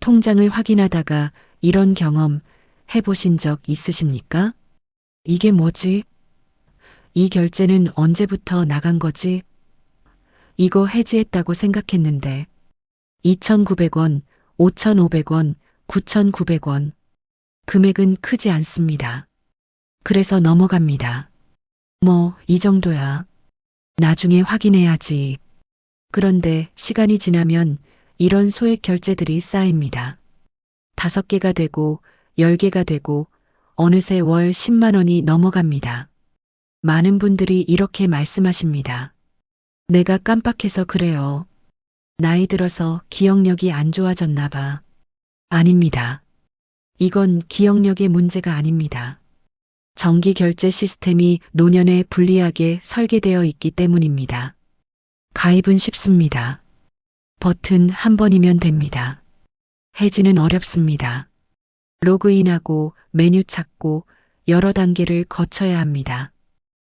통장을 확인하다가 이런 경험 해보신 적 있으십니까? 이게 뭐지? 이 결제는 언제부터 나간 거지? 이거 해지했다고 생각했는데 2,900원, 5,500원, 9,900원. 금액은 크지 않습니다. 그래서 넘어갑니다. 뭐, 이 정도야. 나중에 확인해야지. 그런데 시간이 지나면 이런 소액 결제들이 쌓입니다. 5개가 되고 10개가 되고 어느새 월 10만 원이 넘어갑니다. 많은 분들이 이렇게 말씀하십니다. 내가 깜빡해서 그래요. 나이 들어서 기억력이 안 좋아졌나 봐. 아닙니다. 이건 기억력의 문제가 아닙니다. 정기 결제 시스템이 노년에 불리하게 설계되어 있기 때문입니다. 가입은 쉽습니다. 버튼 한 번이면 됩니다. 해지는 어렵습니다. 로그인하고 메뉴 찾고 여러 단계를 거쳐야 합니다.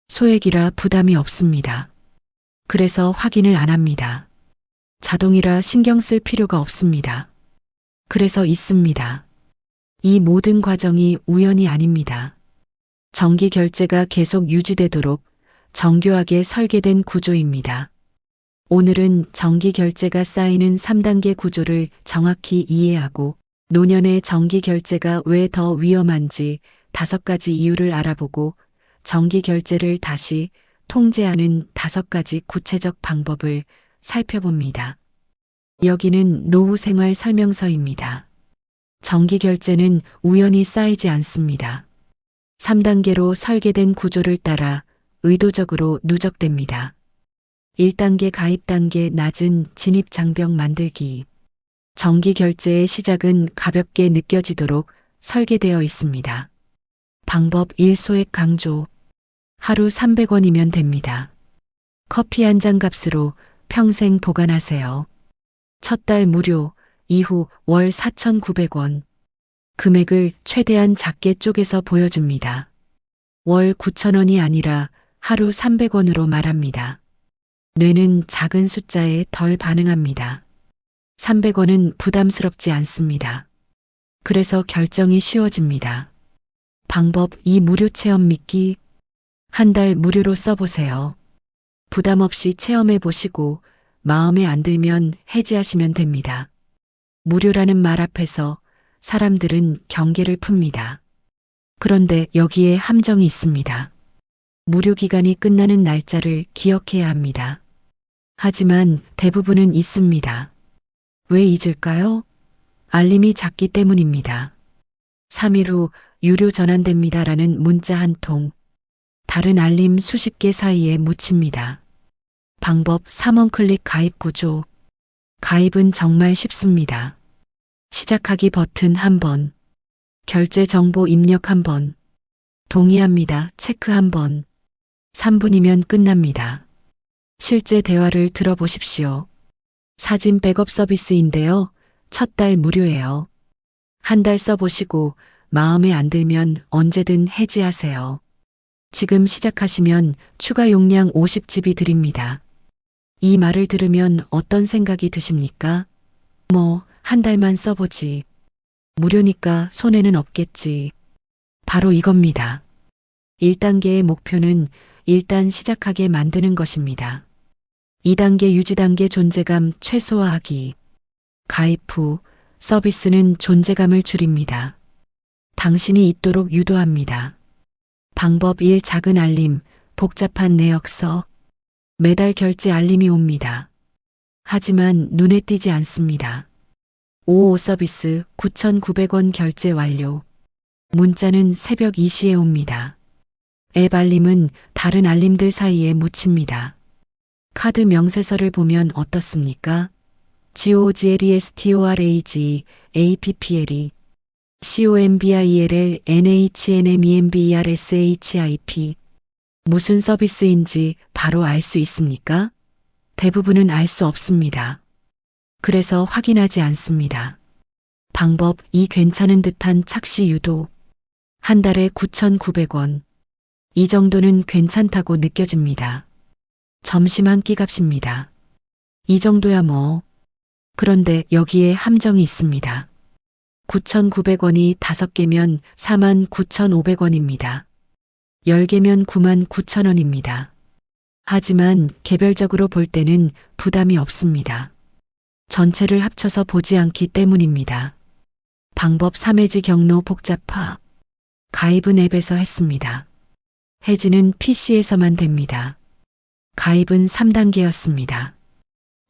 소액이라 부담이 없습니다. 그래서 확인을 안 합니다. 자동이라 신경 쓸 필요가 없습니다. 그래서 있습니다. 이 모든 과정이 우연이 아닙니다. 정기 결제가 계속 유지되도록 정교하게 설계된 구조입니다. 오늘은 정기 결제가 쌓이는 3단계 구조를 정확히 이해하고 노년의 정기 결제가 왜 더 위험한지 5가지 이유를 알아보고 정기 결제를 다시 통제하는 5가지 구체적 방법을 살펴봅니다. 여기는 노후 생활 설명서입니다. 정기 결제는 우연히 쌓이지 않습니다. 3단계로 설계된 구조를 따라 의도적으로 누적됩니다. 1단계 가입 단계 낮은 진입 장벽 만들기. 정기 결제의 시작은 가볍게 느껴지도록 설계되어 있습니다. 방법 1 소액 강조. 하루 300원이면 됩니다. 커피 한 잔 값으로 평생 보관하세요. 첫 달 무료, 이후 월 4,900원. 금액을 최대한 작게 쪼개서 보여줍니다. 월 9,000원이 아니라 하루 300원으로 말합니다. 뇌는 작은 숫자에 덜 반응합니다. 300원은 부담스럽지 않습니다. 그래서 결정이 쉬워집니다. 방법 2 무료 체험 믿기. 한 달 무료로 써보세요. 부담 없이 체험해 보시고 마음에 안 들면 해지하시면 됩니다. 무료라는 말 앞에서 사람들은 경계를 풉니다. 그런데 여기에 함정이 있습니다. 무료 기간이 끝나는 날짜를 기억해야 합니다. 하지만 대부분은 잊습니다. 왜 잊을까요? 알림이 작기 때문입니다. 3일 후 유료 전환됩니다라는 문자 한 통. 다른 알림 수십 개 사이에 묻힙니다. 방법 3원 클릭 가입 구조. 가입은 정말 쉽습니다. 시작하기 버튼 한 번. 결제 정보 입력 한 번. 동의합니다. 체크 한 번. 3분이면 끝납니다. 실제 대화를 들어보십시오. 사진 백업 서비스인데요. 첫 달 무료예요. 한 달 써보시고 마음에 안 들면 언제든 해지하세요. 지금 시작하시면 추가 용량 50GB 드립니다. 이 말을 들으면 어떤 생각이 드십니까? 한 달만 써보지. 무료니까 손해는 없겠지. 바로 이겁니다. 1단계의 목표는 일단 시작하게 만드는 것입니다. 2단계 유지 단계 존재감 최소화하기. 가입 후 서비스는 존재감을 줄입니다. 당신이 있도록 유도합니다. 방법 1 작은 알림, 복잡한 내역서. 매달 결제 알림이 옵니다. 하지만 눈에 띄지 않습니다. 55 서비스 9,900원 결제 완료. 문자는 새벽 2시에 옵니다. 앱 알림은 다른 알림들 사이에 묻힙니다. 카드 명세서를 보면 어떻습니까? GOGLESTORAGE APPLE COMBILL NHNMEMBERSHIP 무슨 서비스인지 바로 알 수 있습니까? 대부분은 알 수 없습니다. 그래서 확인하지 않습니다. 방법 2 괜찮은 듯한 착시 유도. 한 달에 9,900원. 이 정도는 괜찮다고 느껴집니다. 점심 한 끼 값입니다. 이 정도야 뭐. 그런데 여기에 함정이 있습니다. 9,900원이 5개면 49,500원입니다. 10개면 99,000원입니다. 하지만 개별적으로 볼 때는 부담이 없습니다. 전체를 합쳐서 보지 않기 때문입니다. 방법 3해지 경로 복잡화. 가입은 앱에서 했습니다. 해지는 PC에서만 됩니다. 가입은 3단계였습니다.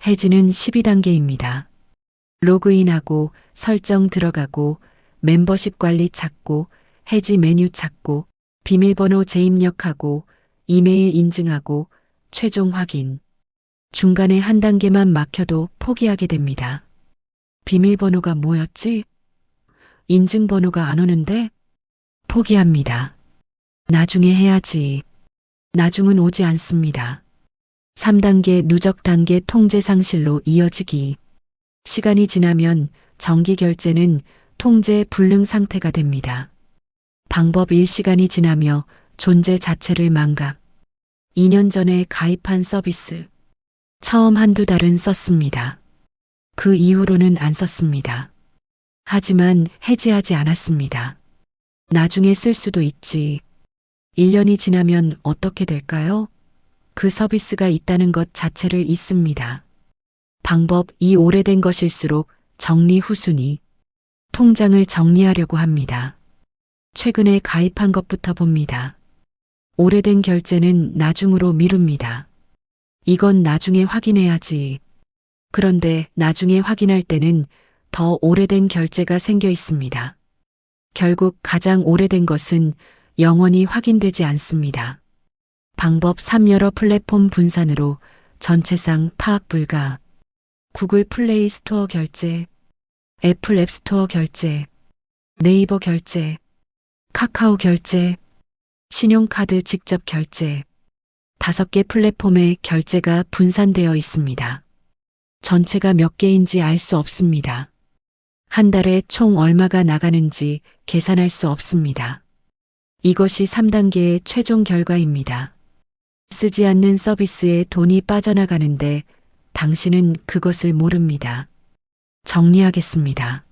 해지는 12단계입니다. 로그인하고 설정 들어가고 멤버십 관리 찾고 해지 메뉴 찾고 비밀번호 재입력하고 이메일 인증하고 최종 확인. 중간에 한 단계만 막혀도 포기하게 됩니다. 비밀번호가 뭐였지? 인증번호가 안 오는데? 포기합니다. 나중에 해야지. 나중은 오지 않습니다. 3단계 누적 단계 통제 상실로 이어지기. 시간이 지나면 정기 결제는 통제 불능 상태가 됩니다. 방법 1시간이 지나며 존재 자체를 망각. 2년 전에 가입한 서비스. 처음 한두 달은 썼습니다. 그 이후로는 안 썼습니다. 하지만 해지하지 않았습니다. 나중에 쓸 수도 있지. 1년이 지나면 어떻게 될까요? 그 서비스가 있다는 것 자체를 잊습니다. 방법 2 오래된 것일수록 정리 후순위. 통장을 정리하려고 합니다. 최근에 가입한 것부터 봅니다. 오래된 결제는 나중으로 미룹니다. 이건 나중에 확인해야지. 그런데 나중에 확인할 때는 더 오래된 결제가 생겨 있습니다. 결국 가장 오래된 것은 영원히 확인되지 않습니다. 방법 3 여러 플랫폼 분산으로 전체상 파악 불가. 구글 플레이 스토어 결제, 애플 앱스토어 결제, 네이버 결제, 카카오 결제, 신용카드 직접 결제. 5개 플랫폼의 결제가 분산되어 있습니다. 전체가 몇 개인지 알 수 없습니다. 한 달에 총 얼마가 나가는지 계산할 수 없습니다. 이것이 3단계의 최종 결과입니다. 쓰지 않는 서비스에 돈이 빠져나가는데 당신은 그것을 모릅니다. 정리하겠습니다.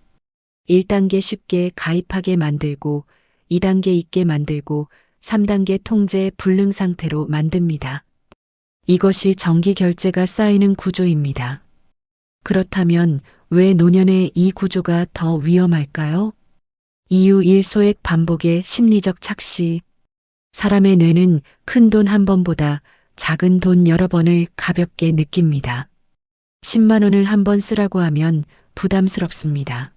1단계 쉽게 가입하게 만들고 2단계 잊게 만들고 3단계 통제 불능 상태로 만듭니다. 이것이 정기 결제가 쌓이는 구조입니다. 그렇다면 왜 노년에 이 구조가 더 위험할까요? 이유 1 소액 반복의 심리적 착시. 사람의 뇌는 큰 돈 한 번보다 작은 돈 여러 번을 가볍게 느낍니다. 10만 원을 한 번 쓰라고 하면 부담스럽습니다.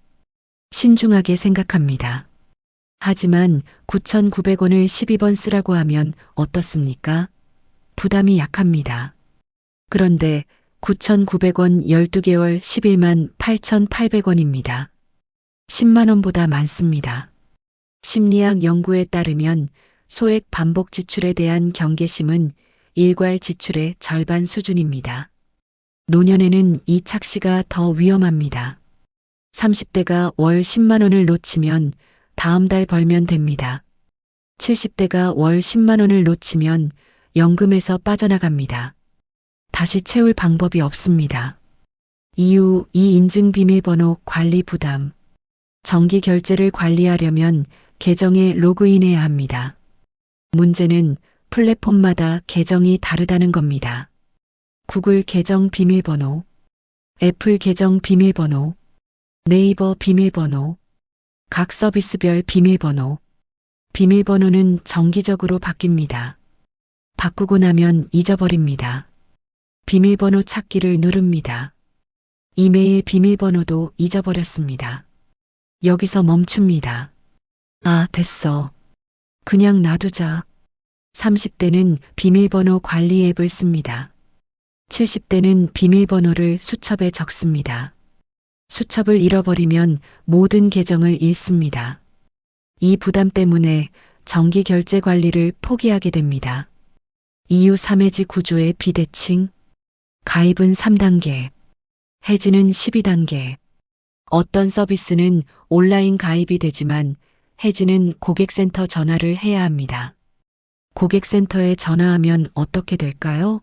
신중하게 생각합니다. 하지만 9,900원을 12번 쓰라고 하면 어떻습니까? 부담이 약합니다. 그런데 9,900원 12개월 11만 8,800원입니다. 10만 원보다 많습니다. 심리학 연구에 따르면 소액 반복 지출에 대한 경계심은 일괄 지출의 절반 수준입니다. 노년에는 이 착시가 더 위험합니다. 30대가 월 10만 원을 놓치면 다음 달 벌면 됩니다. 70대가 월 10만 원을 놓치면 연금에서 빠져나갑니다. 다시 채울 방법이 없습니다. 이유 2 인증 비밀번호 관리 부담. 정기 결제를 관리하려면 계정에 로그인해야 합니다. 문제는 플랫폼마다 계정이 다르다는 겁니다. 구글 계정 비밀번호, 애플 계정 비밀번호, 네이버 비밀번호, 각 서비스별 비밀번호. 비밀번호는 정기적으로 바뀝니다. 바꾸고 나면 잊어버립니다. 비밀번호 찾기를 누릅니다. 이메일 비밀번호도 잊어버렸습니다. 여기서 멈춥니다. 아, 됐어. 그냥 놔두자. 30대는 비밀번호 관리 앱을 씁니다. 70대는 비밀번호를 수첩에 적습니다. 수첩을 잃어버리면 모든 계정을 잃습니다. 이 부담 때문에 정기 결제 관리를 포기하게 됩니다. 이유 3해지 구조의 비대칭. 가입은 3단계. 해지는 12단계. 어떤 서비스는 온라인 가입이 되지만 해지는 고객센터 전화를 해야 합니다. 고객센터에 전화하면 어떻게 될까요?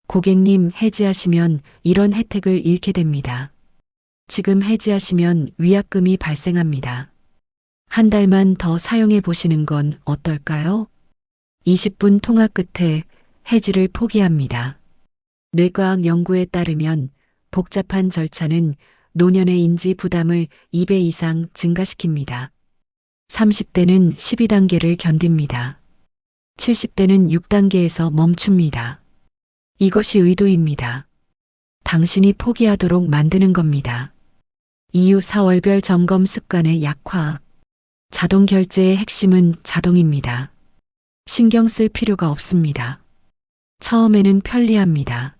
고객님 해지하시면 이런 혜택을 잃게 됩니다. 지금 해지하시면 위약금이 발생합니다. 한 달만 더 사용해 보시는 건 어떨까요? 20분 통화 끝에 해지를 포기합니다. 뇌과학 연구에 따르면 복잡한 절차는 노년의 인지 부담을 2배 이상 증가시킵니다. 30대는 12단계를 견딥니다. 70대는 6단계에서 멈춥니다. 이것이 의도입니다. 당신이 포기하도록 만드는 겁니다. 이유 4월별 점검 습관의 약화. 자동 결제의 핵심은 자동입니다. 신경 쓸 필요가 없습니다. 처음에는 편리합니다.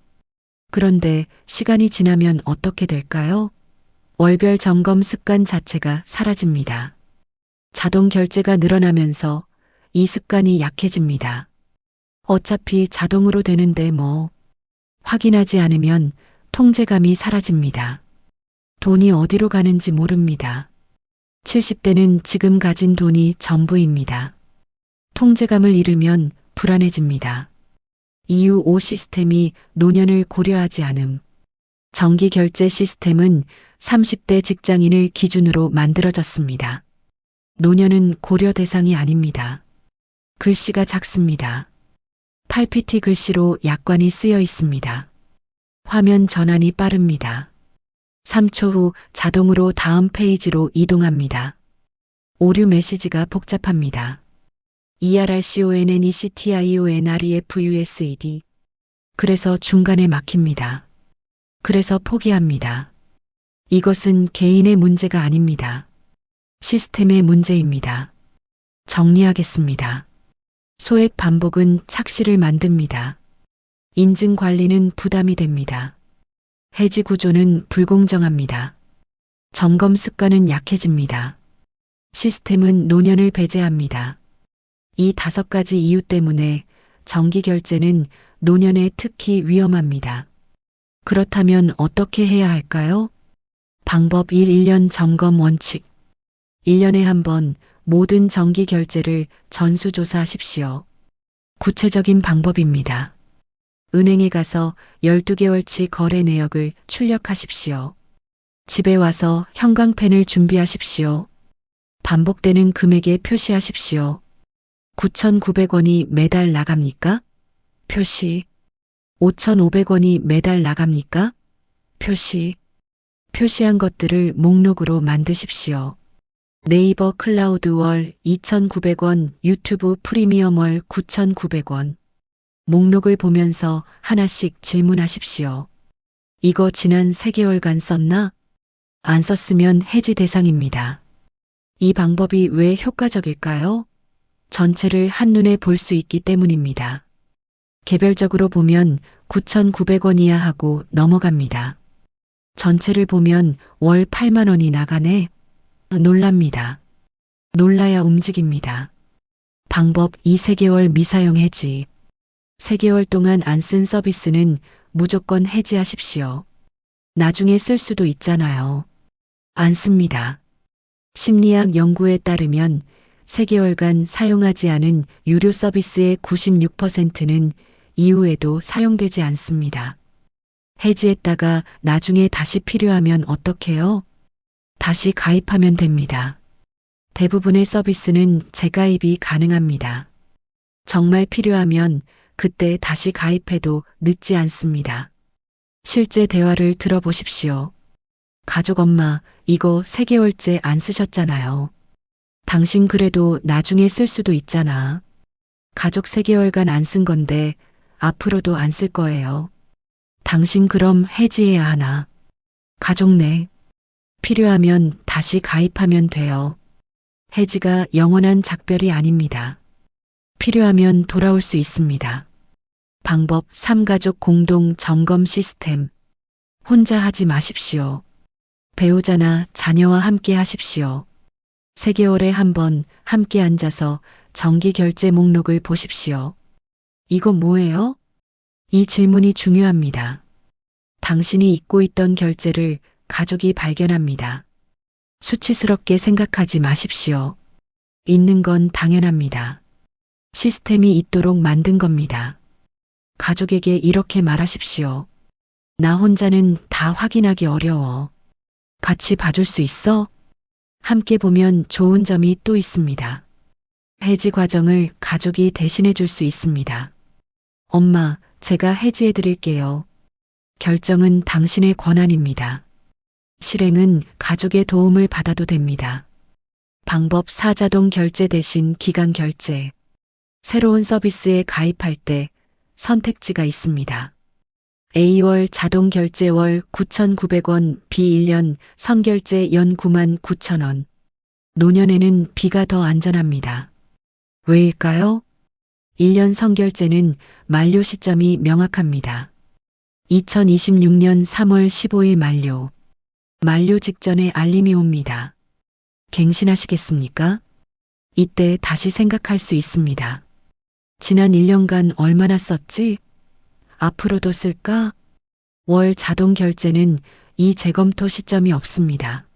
그런데 시간이 지나면 어떻게 될까요? 월별 점검 습관 자체가 사라집니다. 자동 결제가 늘어나면서 이 습관이 약해집니다. 어차피 자동으로 되는데 뭐. 확인하지 않으면 통제감이 사라집니다. 돈이 어디로 가는지 모릅니다. 70대는 지금 가진 돈이 전부입니다. 통제감을 잃으면 불안해집니다. 이유 5 시스템이 노년을 고려하지 않음. 정기 결제 시스템은 30대 직장인을 기준으로 만들어졌습니다. 노년은 고려 대상이 아닙니다. 글씨가 작습니다. 8PT 글씨로 약관이 쓰여 있습니다. 화면 전환이 빠릅니다. 3초 후 자동으로 다음 페이지로 이동합니다. 오류 메시지가 복잡합니다. ERRCONNECTIONREFUSED. 그래서 중간에 막힙니다. 그래서 포기합니다. 이것은 개인의 문제가 아닙니다. 시스템의 문제입니다. 정리하겠습니다. 소액 반복은 착시를 만듭니다. 인증 관리는 부담이 됩니다. 해지 구조는 불공정합니다. 점검 습관은 약해집니다. 시스템은 노년을 배제합니다. 이 5가지 이유 때문에 정기 결제는 노년에 특히 위험합니다. 그렇다면 어떻게 해야 할까요? 방법 1. 1년 점검 원칙. 1년에 한 번 모든 정기 결제를 전수조사하십시오. 구체적인 방법입니다. 은행에 가서 12개월치 거래 내역을 출력하십시오. 집에 와서 형광펜을 준비하십시오. 반복되는 금액에 표시하십시오. 9,900원이 매달 나갑니까? 표시. 5,500원이 매달 나갑니까? 표시. 표시한 것들을 목록으로 만드십시오. 네이버 클라우드 월 2,900원, 유튜브 프리미엄 월 9,900원. 목록을 보면서 하나씩 질문하십시오. 이거 지난 3개월간 썼나? 안 썼으면 해지 대상입니다. 이 방법이 왜 효과적일까요? 전체를 한눈에 볼 수 있기 때문입니다. 개별적으로 보면 9,900원이야 하고 넘어갑니다. 전체를 보면 월 8만 원이 나가네. 놀랍니다. 놀라야 움직입니다. 방법 2. 3개월 미사용 해지. 3개월 동안 안 쓴 서비스는 무조건 해지하십시오. 나중에 쓸 수도 있잖아요. 안 씁니다. 심리학 연구에 따르면 3개월간 사용하지 않은 유료 서비스의 96%는 이후에도 사용되지 않습니다. 해지했다가 나중에 다시 필요하면 어떡해요? 다시 가입하면 됩니다. 대부분의 서비스는 재가입이 가능합니다. 정말 필요하면 그때 다시 가입해도 늦지 않습니다. 실제 대화를 들어보십시오. 가족 엄마, 이거 3개월째 안 쓰셨잖아요. 당신 그래도 나중에 쓸 수도 있잖아. 가족 3개월간 안 쓴 건데 앞으로도 안 쓸 거예요. 당신 그럼 해지해야 하나? 가족 내. 필요하면 다시 가입하면 돼요. 해지가 영원한 작별이 아닙니다. 필요하면 돌아올 수 있습니다. 방법 3. 가족 공동 점검 시스템. 혼자 하지 마십시오. 배우자나 자녀와 함께 하십시오. 3개월에 한 번 함께 앉아서 정기 결제 목록을 보십시오. 이거 뭐예요? 이 질문이 중요합니다. 당신이 잊고 있던 결제를 가족이 발견합니다. 수치스럽게 생각하지 마십시오. 잊는 건 당연합니다. 시스템이 있도록 만든 겁니다. 가족에게 이렇게 말하십시오. 나 혼자는 다 확인하기 어려워. 같이 봐줄 수 있어? 함께 보면 좋은 점이 또 있습니다. 해지 과정을 가족이 대신해 줄 수 있습니다. 엄마, 제가 해지해 드릴게요. 결정은 당신의 권한입니다. 실행은 가족의 도움을 받아도 됩니다. 방법 4. 자동 결제 대신 기간 결제. 새로운 서비스에 가입할 때 선택지가 있습니다. A월 자동 결제 월 9,900원, B1년 선결제 연 99,000원. 노년에는 B가 더 안전합니다. 왜일까요? 1년 선결제는 만료 시점이 명확합니다. 2026년 3월 15일 만료. 만료 직전에 알림이 옵니다. 갱신하시겠습니까? 이때 다시 생각할 수 있습니다. 지난 1년간 얼마나 썼지? 앞으로도 쓸까? 월 자동 결제는 이 재검토 시점이 없습니다.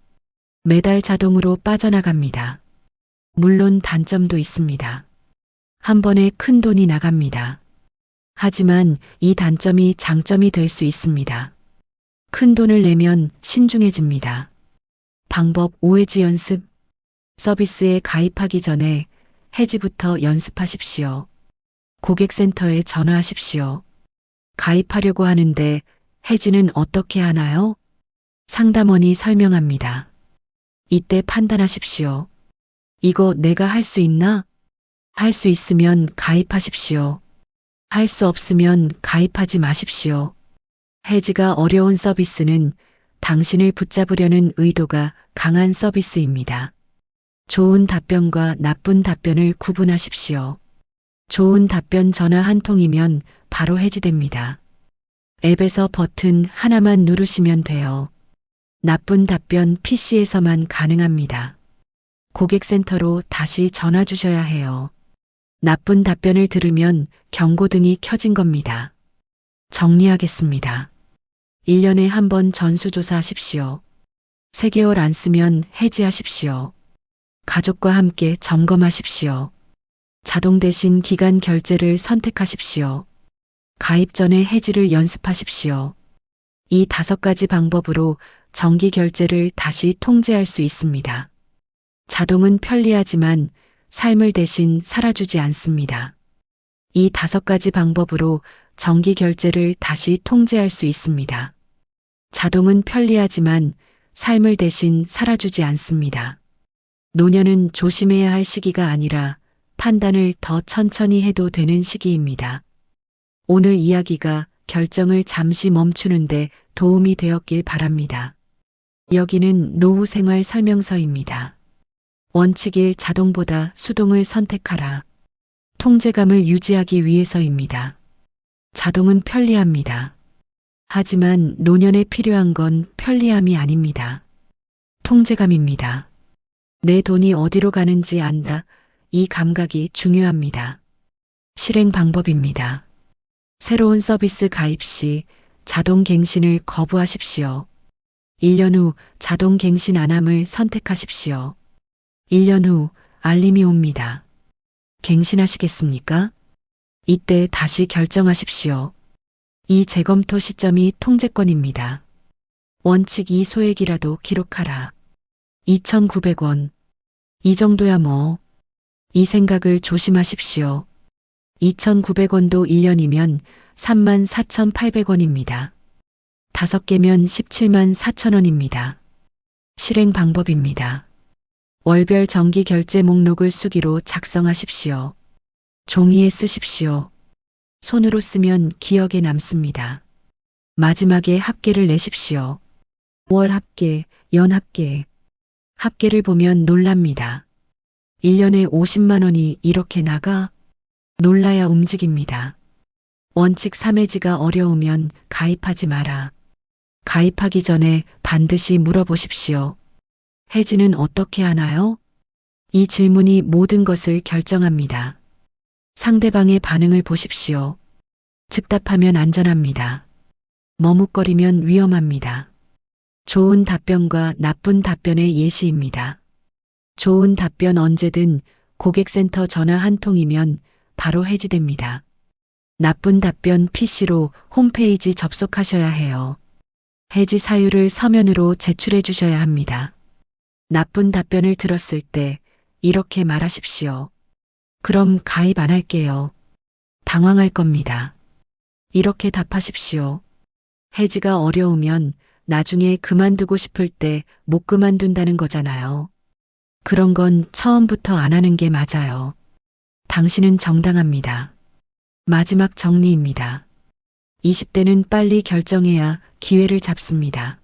매달 자동으로 빠져나갑니다. 물론 단점도 있습니다. 한 번에 큰 돈이 나갑니다. 하지만 이 단점이 장점이 될 수 있습니다. 큰 돈을 내면 신중해집니다. 방법 5. 해지 연습. 서비스에 가입하기 전에 해지부터 연습하십시오. 고객센터에 전화하십시오. 가입하려고 하는데 해지는 어떻게 하나요? 상담원이 설명합니다. 이때 판단하십시오. 이거 내가 할 수 있나? 할 수 있으면 가입하십시오. 할 수 없으면 가입하지 마십시오. 해지가 어려운 서비스는 당신을 붙잡으려는 의도가 강한 서비스입니다. 좋은 답변과 나쁜 답변을 구분하십시오. 좋은 답변 전화 한 통이면 바로 해지됩니다. 앱에서 버튼 하나만 누르시면 돼요. 나쁜 답변 PC에서만 가능합니다. 고객센터로 다시 전화 주셔야 해요. 나쁜 답변을 들으면 경고등이 켜진 겁니다. 정리하겠습니다. 1년에 한 번 전수조사하십시오. 3개월 안 쓰면 해지하십시오. 가족과 함께 점검하십시오. 자동 대신 기간 결제를 선택하십시오. 가입 전에 해지를 연습하십시오. 이 5가지 방법으로 정기 결제를 다시 통제할 수 있습니다. 자동은 편리하지만 삶을 대신 살아주지 않습니다. 이 5가지 방법으로 정기 결제를 다시 통제할 수 있습니다. 자동은 편리하지만 삶을 대신 살아주지 않습니다. 노년은 조심해야 할 시기가 아니라 판단을 더 천천히 해도 되는 시기입니다. 오늘 이야기가 결정을 잠시 멈추는데 도움이 되었길 바랍니다. 여기는 노후 생활 설명서입니다. 원칙 1. 자동보다 수동을 선택하라. 통제감을 유지하기 위해서입니다. 자동은 편리합니다. 하지만 노년에 필요한 건 편리함이 아닙니다. 통제감입니다. 내 돈이 어디로 가는지 안다. 이 감각이 중요합니다. 실행 방법입니다. 새로운 서비스 가입 시 자동 갱신을 거부하십시오. 1년 후 자동 갱신 안함을 선택하십시오. 1년 후 알림이 옵니다. 갱신하시겠습니까? 이때 다시 결정하십시오. 이 재검토 시점이 통제권입니다. 원칙 2. 소액이라도 기록하라. 2,900원. 이 정도야 뭐. 이 생각을 조심하십시오. 2,900원도 1년이면 34,800원입니다. 5개면 17만 4천원입니다. 실행 방법입니다. 월별 정기 결제 목록을 수기로 작성하십시오. 종이에 쓰십시오. 손으로 쓰면 기억에 남습니다. 마지막에 합계를 내십시오. 월 합계, 연 합계. 합계를 보면 놀랍니다. 1년에 50만 원이 이렇게 나가? 놀라야 움직입니다. 원칙 3. 해지가 어려우면 가입하지 마라. 가입하기 전에 반드시 물어보십시오. 해지는 어떻게 하나요? 이 질문이 모든 것을 결정합니다. 상대방의 반응을 보십시오. 즉답하면 안전합니다. 머뭇거리면 위험합니다. 좋은 답변과 나쁜 답변의 예시입니다. 좋은 답변 언제든 고객센터 전화 한 통이면 바로 해지됩니다. 나쁜 답변 PC로 홈페이지 접속하셔야 해요. 해지 사유를 서면으로 제출해 주셔야 합니다. 나쁜 답변을 들었을 때 이렇게 말하십시오. 그럼 가입 안 할게요. 당황할 겁니다. 이렇게 답하십시오. 해지가 어려우면 나중에 그만두고 싶을 때 못 그만둔다는 거잖아요. 그런 건 처음부터 안 하는 게 맞아요. 당신은 정당합니다. 마지막 정리입니다. 20대는 빨리 결정해야 기회를 잡습니다.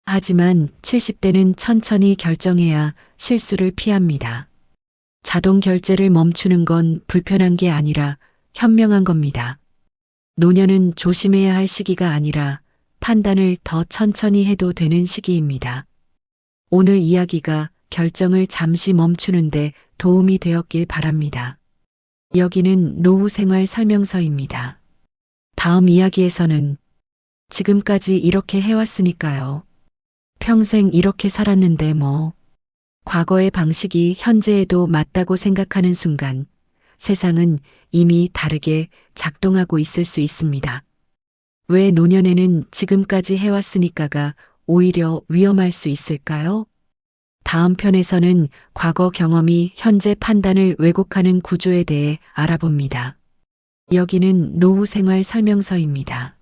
하지만 70대는 천천히 결정해야 실수를 피합니다. 자동 결제를 멈추는 건 불편한 게 아니라 현명한 겁니다. 노년은 조심해야 할 시기가 아니라 판단을 더 천천히 해도 되는 시기입니다. 오늘 이야기가 결정을 잠시 멈추는데 도움이 되었길 바랍니다. 여기는 노후 생활 설명서입니다. 다음 이야기에서는 지금까지 이렇게 해왔으니까요. 평생 이렇게 살았는데 뭐. 과거의 방식이 현재에도 맞다고 생각하는 순간 세상은 이미 다르게 작동하고 있을 수 있습니다. 왜 노년에는 지금까지 해왔으니까가 오히려 위험할 수 있을까요? 다음 편에서는 과거 경험이 현재 판단을 왜곡하는 구조에 대해 알아봅니다. 여기는 노후 생활 설명서입니다.